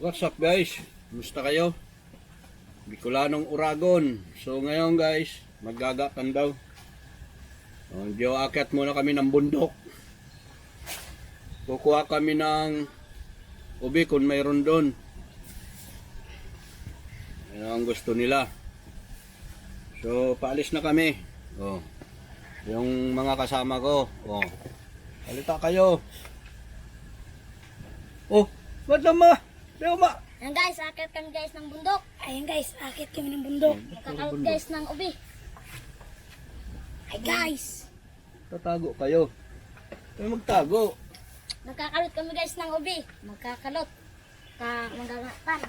What's up guys? Kumusta kayo? Bicolanong Uragon. So ngayon guys, maggagatan daw. Medyo akyat muna kami ng bundok. Kukuha kami ng ubi kung mayroon doon. Yan ang gusto nila. So paalis na kami. Yung mga kasama ko. Halita kayo. Ba't naman? Ayan guys, akit kami guys ng bundok. Ayan guys, akit kami ng bundok. Nakakalot guys ng ubi. Ay guys. Tatago kayo. Kayo magtago. Nagkakalot kami guys ng ubi. Magkakalot. Magagatan.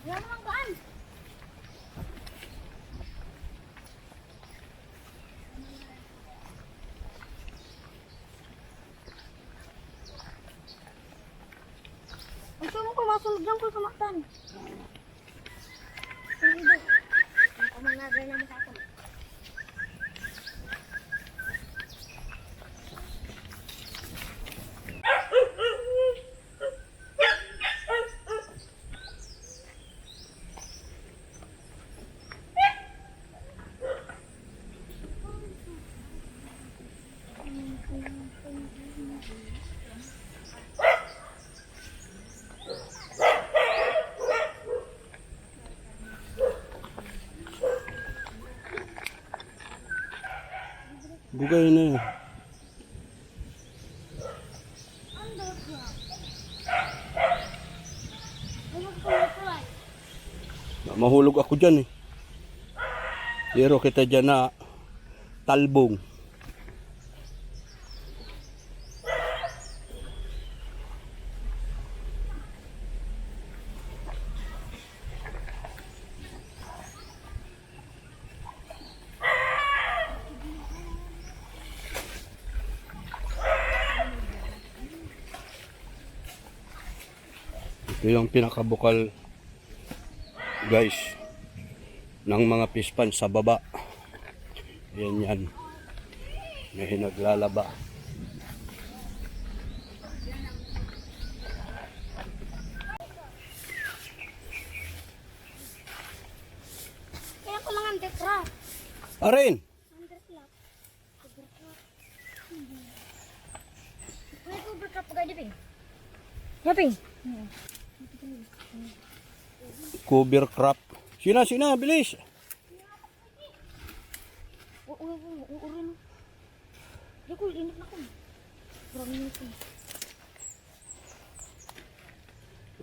Yan naman baan? Gusto mo ko masulog lang ko kamaktan. Ako managay naman sa akin. Bugay na yun. Mahulog ako dyan eh. Pero kita dyan na talbong. Ito yung pinakabukal guys ng mga pispan sa baba. Yan may naglalaba. Kaya ko lang ang dekrap. Arin! May ko dekrap pagay diping. Diping. Cover crop. Sina, bilis. Urin. Dako init na ko. Maraming ko.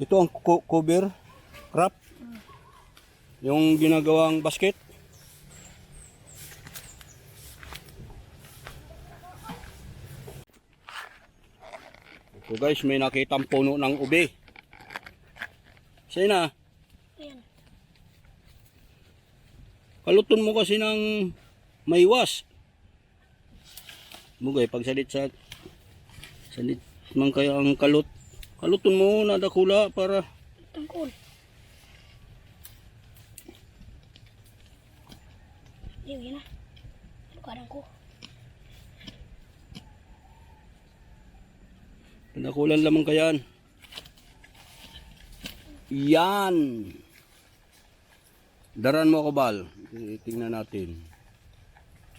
Ito ang cover crop. Yung ginagawang basket. Ito guys, may nakitang puno ng ubi. Sina? Ayan. Kaluton mo kasi ng maiwas. Mugay, pag salit man kaya ang kalot. Kaluton mo na dakula para Tangkol. Yun na. Lukaran ko. dakulan lamang kayan. Yan. Daran mo ako bal. Tingnan natin.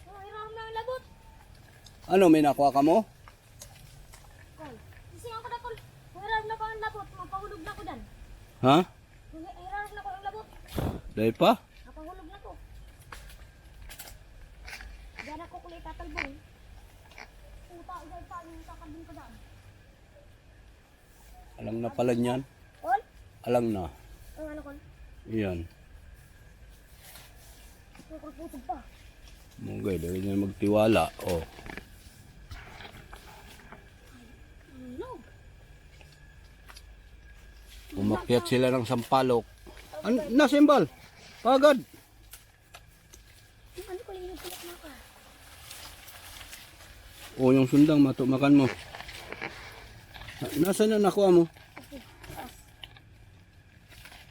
Iram na ang labot. Ano, may nakuha ka mo? Kasi ako na ko. Iram na ko ang labot. Mapahulog na ko dan. Ha? Iram na ko ang labot. Dahil pa? Mapahulog na ko. Diyan ako kulay tatalbong. Uta, dahil pa yung kakabing ko daan. Alang na pala niyan. Kol? Alang na. Ang ano kol? Yan. Putog pa. Mugay, dahil niya magtiwala. Oh. No. Umakyat sila ng sampalok. Nasimbal. Pagad. Ano ko lang yung pilak na ka? O yung sundang matumakan mo. Nasaan na nakuha mo?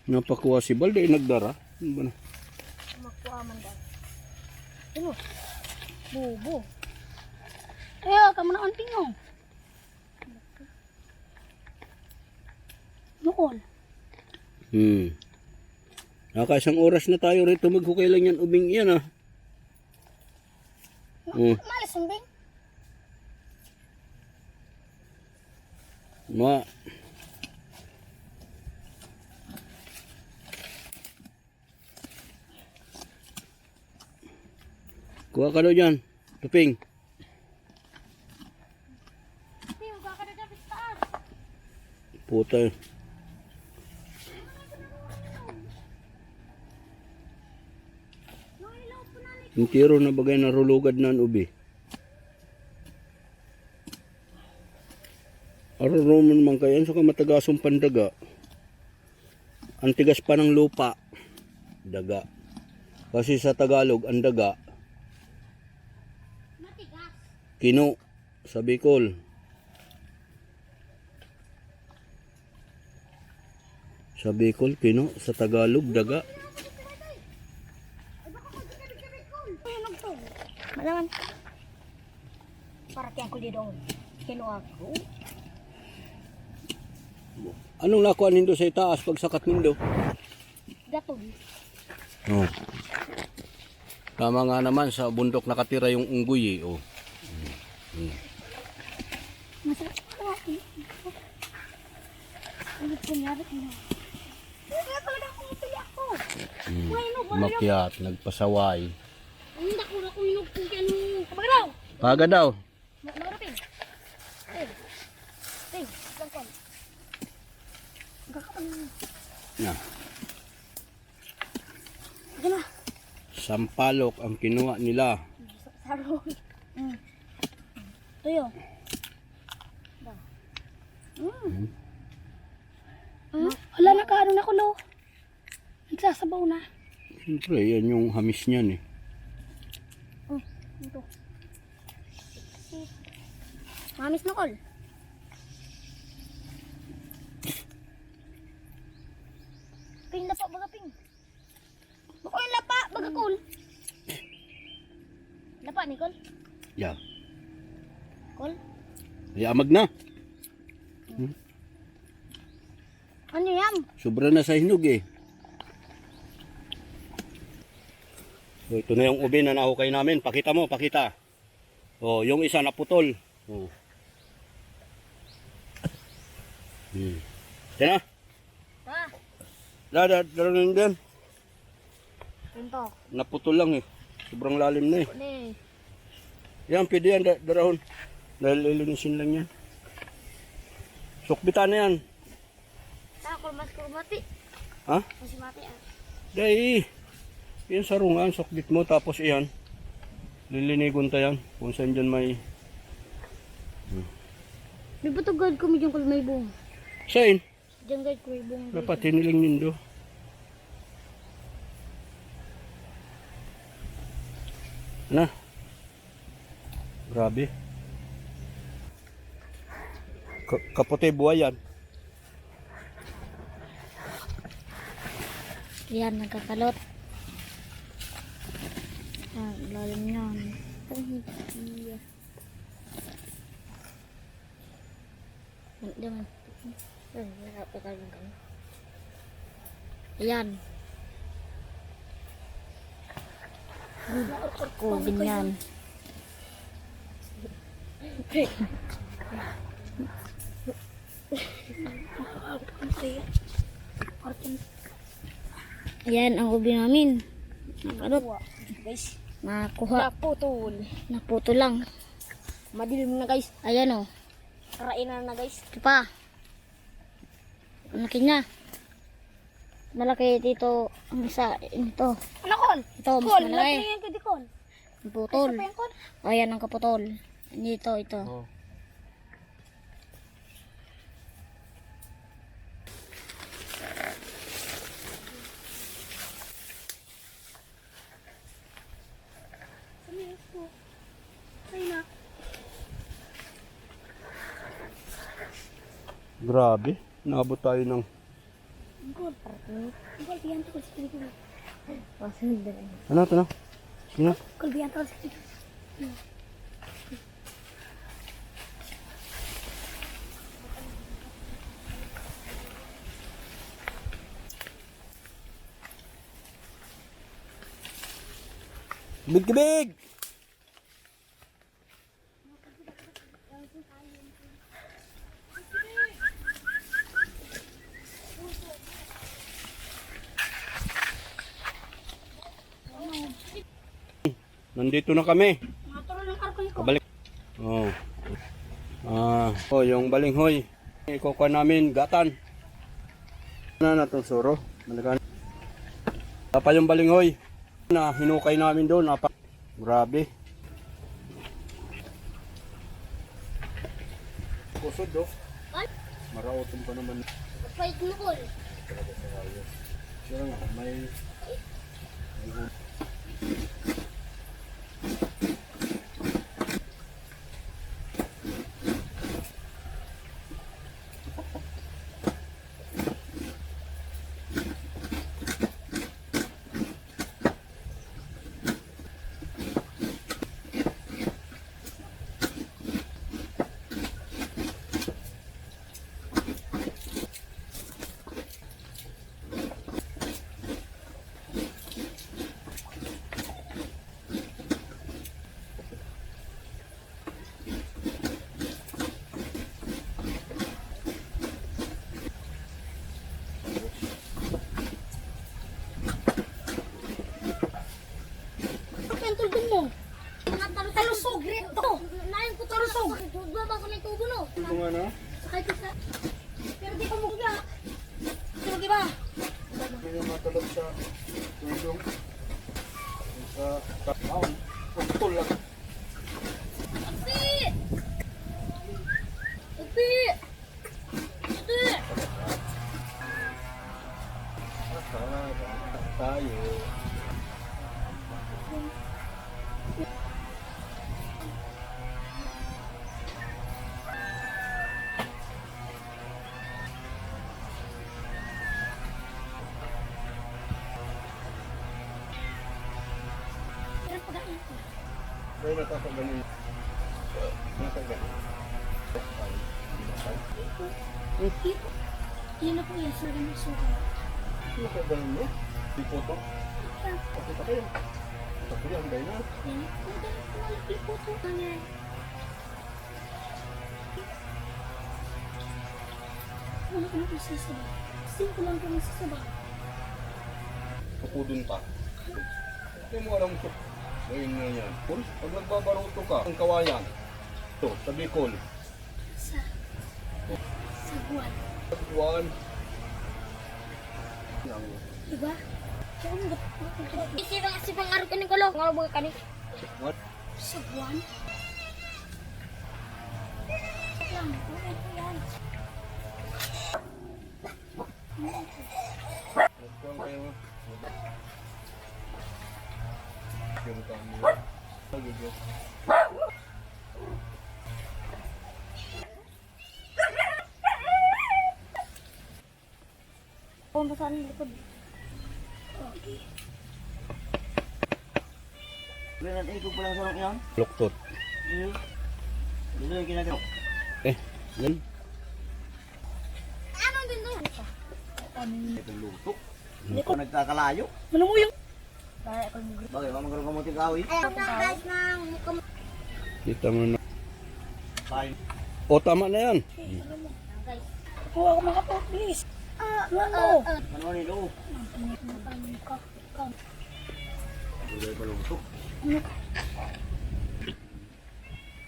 Napakuha si Balde, nagdara. Ano ba na? Makuha man daw. Ano? Bubo. Ayo, kamu na on pingo. Nukol. Naka isang oras na tayo rito maghukay lang yan ubing yan ah. Malis ang bing. Ma. Kuha ka daw dyan. Tuping. Hindi, huwag ka na dyan sa taas. Puta. Nangilaw po namin. Yung tiro na bagay na rulugad na ang ubi. Araro mo naman kayo. Sa kamatagasong pandaga. Ang tigas pa ng lupa. Daga. Kasi sa Tagalog, ang daga. Matigas. Kino. Sa Bicol. Sa Bicol, kino. Sa Tagalog, daga. Ay, baka magkakabit-kabit ko. Ay, nagtog. Malaman. Para tiyang ko dito. Kinuha ko. Anong nakuha nindo sa itaas pag sakat nindo? Gatog. Oh. Tama nga naman sa bundok nakatira yung unggoy eh. Oh. Masarap ko. Ano po nangyari ko na? Kaya talaga akong itiyak ko. Makyat, nagpasaway. Ang dako na kung inog kung ano. Kabagalaw. Paga daw. Nagarapin. Ting, langkon. Na. Ito na. Sampalok ang kinuha nila. Saro. Tuyo. Wala na ka, ano na kulo. Nagsasabaw na. Siyempre, yan yung hamis niyan eh. Ito. Mamis na kol. Ping lapa baga ping. Bako yung lapa baga kol. Lapa ni kol. Yeah. Kol. Yamag na. Ano yan? Sobra na sa hinog eh. So, ito na yung ubi na nahukay namin. Pakita mo, pakita. Oh, yung isa naputol. Oh. Yan na. Ah, Darating din. ito. Naputol lang eh. Sobrang lalim na eh. Ni. Yan, pwede yan. Darahon. Dahil ilinisin lang yan. Sukbitan na yan. Ah, kurmati. Ha? Masih mati ah. Dahil, yan sarungan. Sukbit mo. Tapos iyan. Lilinigon ta yan. Kung saan dyan may... May batagad kami dyan kung may buong. Saan? Dyan guys kung may buong. Dapat hiniling nindo. Na. Grabe. Kapote buhay yan. Yan, nagkakalot. Ah, lalim yan. Iya. Daman. Ayan. Oh, ganyan. Ayan ang ubi namin. Nakalot. Guys, Nakuha. naputol. Naputo lang. Madilim na guys. Ayan o. Karainan na guys. Ito pa. Malaki na. Malaki dito ang isa. Ito. Ano kol? Ito, mas Kol, malaki. malaki yan ko di kol. Ang putol. Isa pa yan kol. Ayan ang kaputol. Dito, ito. Oh. Grabe. Naabot tayo ng... Kol, kol, biyan to kol. Sige, kol. Ano ito na? Sino? Kol, biyan to kol. Kibig! Nandito na kami. Maturo ng arko ko. Kabalik. Oh. Yung balinghoy. Ikukuha namin gatan. Na natong suro. Malagan. Pa yung balinghoy na hinukay namin doon. Grabe. Kusod do. Ay, Marautom pa naman. pait mo kol. Sira nga, may... Ano yung tulbong mo? Talusog rito. Nain ko talusog. Baba sa may tubo no. Ito nga na. Sakay ka. Pero di ka mo kaya. Pero di ba? Hindi nga matulog sa tulong. Sa taon. Pagpul lang. Upi! Upi! Upi! Tayo. Pero pagkain ko. May natatagalin. Natagaling. Yun na po yan. Sorry na suka. Natagaling mo? Di po to? Pakita kayo. Tapos yan, dahil na. Yan. Magaling po. Malaki po ito. Ano yan? Ano ko na po sasabay? Sing ko lang po sasabay. Pupudun pa. Hindi mo alam ko. Ngayon nga yan. Kung pag nagbabaruto ka, ang kawayan. Ito, sa Bicol. Sa buwan. Tagpuan. Diba? Kaya mo Sipang araw ka ni Kolo. Nga ba ka ni? What? sa buwan? Lang. Okay po yan. Nagpuan kayo. Yung kami. Pagigil. Kung ba saan likod? Okay. Kailan tayo kung palang sarang yan? Luktot. Dito yung ginagawa. Yan. Ano din doon? Ito luto. Hindi ko nagkakalayo. Ano mo yung? Kaya ako mag- Bagay, mamagkaroon ka mo tingkawi. Ayun na guys ng mukha mo. Kita mo na. Fine. O, tama na yan. Guys. Kuha ako mga po, please. Ano? Ano nito? Bagay pa luto.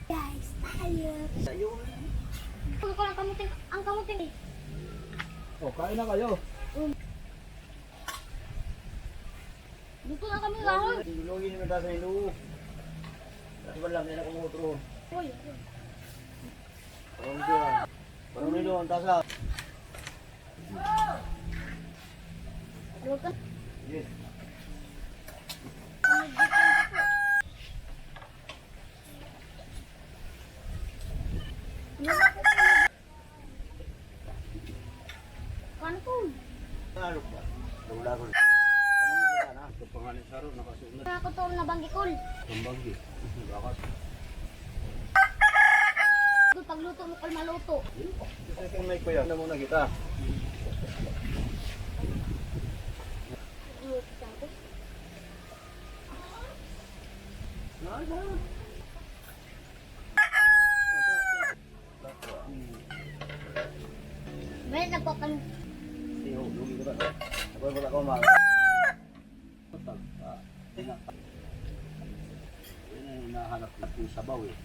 Guys, tayo. Sa'yo. Huwag ko lang kamuting. Ang kamuting eh. O, kain na kayo. Dito na kami lahol. Tulungin naman tayo sa ilo. Kasi ba lang, yan ako mutro. Uy. Parang dyan. Parang nilo, ang tasa. Huwag ka. Yes. Paano po? Ano ba? Lula ko. Ano mo ka na? Ito pa nga ni Saro, nakasunod. Ako to na banggikol. Kambagi. Bakas. Doon pagluto mo kol maluto. Kasi kung may kuya, na muna kita. Luto ako. May nagpapan... Ako wala ko mga. Yan ang hinahanap natin sa sabaw eh.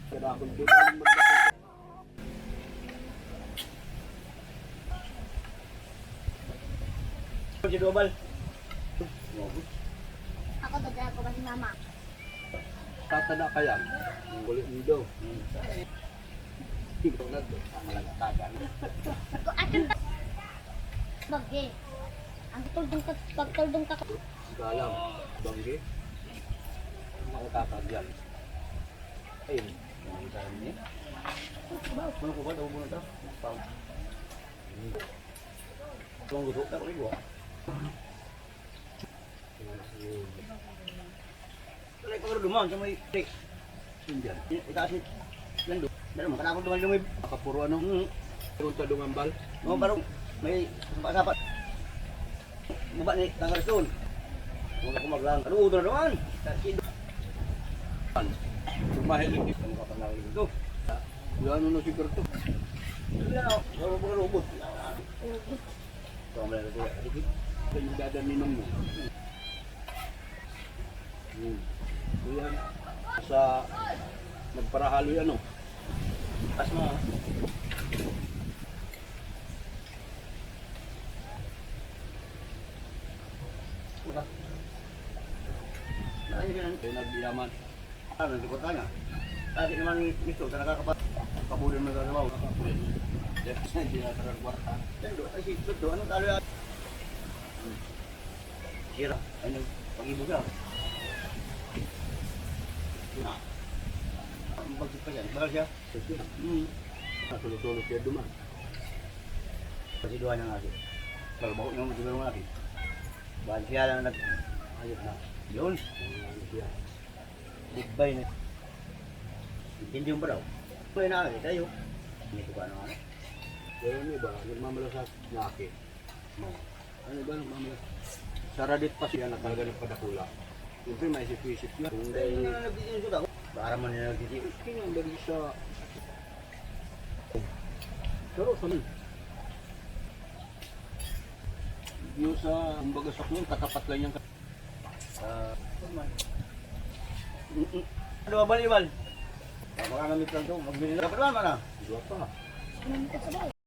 Kaya akong doon ang maglaki. Si Dobal. Ako dagdag ko ba si mama? Tatada ka yan. Ang gulit niyo. Ito na doon. Ang malagatagan. Ako akin ta... Bagay. Ang pagtuldong ka... Galang. Banggi. Makatatag yan. Ayun. Ang tayo niya. Ano ko ba? Daw muna ito. Tuwang gusto. Tako rin ko. Wala ko rin dumaan sa may tik. Indian. Itaas ni. Yan doon. Meron mo kanakong dumaan lumib. Nakapuro ano? Meron ta dumambal. Oo, parang may sapat. Baba ni tanggal doon. Huwag ako maglang. Ano udo na naman? Sumahilig dito. Ano ka pa nakilig ito? Yan ano siguro to. Ano yan o? Wala mo ka robot. Ito ang malala ko. Alikid. Ito yung dadaninong mo. So yan. Sa nagparahalo yan o. Pas mo. Ay, ganun. Kaya nagbiyaman. Ano, likod ka nga. Kasi naman ito, ka nakakapat. Kabulin mo sa sabaw. Hindi na karagwarta. Tendo, ay si Tuto, anong talo yan? Sira, ay nagpag-ibo siya. Ang bagsik pa siya, bakal siya. Natulog-tulog siya duman. Kasi duha niya nga siya. Pero bakit naman siguro nga siya. Bahal siya lang nag... Ayos na. Yun. Ligbay na. Hindi yung ba daw? Kaya na kasi tayo. Hindi ko ba ano ano? Pero ano ba? Nagmamalasas naki. Ano ba nagmamalasas? Sa Radit pa siya na talaga nagpadakula. Siyempre may isip-isip na. Kung Kaya dahil nga nagtitinod ako. Para man nila nagtitinod. kinandali siya. Pero sa yung sa kumbaga sa kung katapat lang yung Ano ba baliwal? Baka namit lang ito. Magbili na. Dapat naman ah. dua pa. Ano mo ka sa bahay?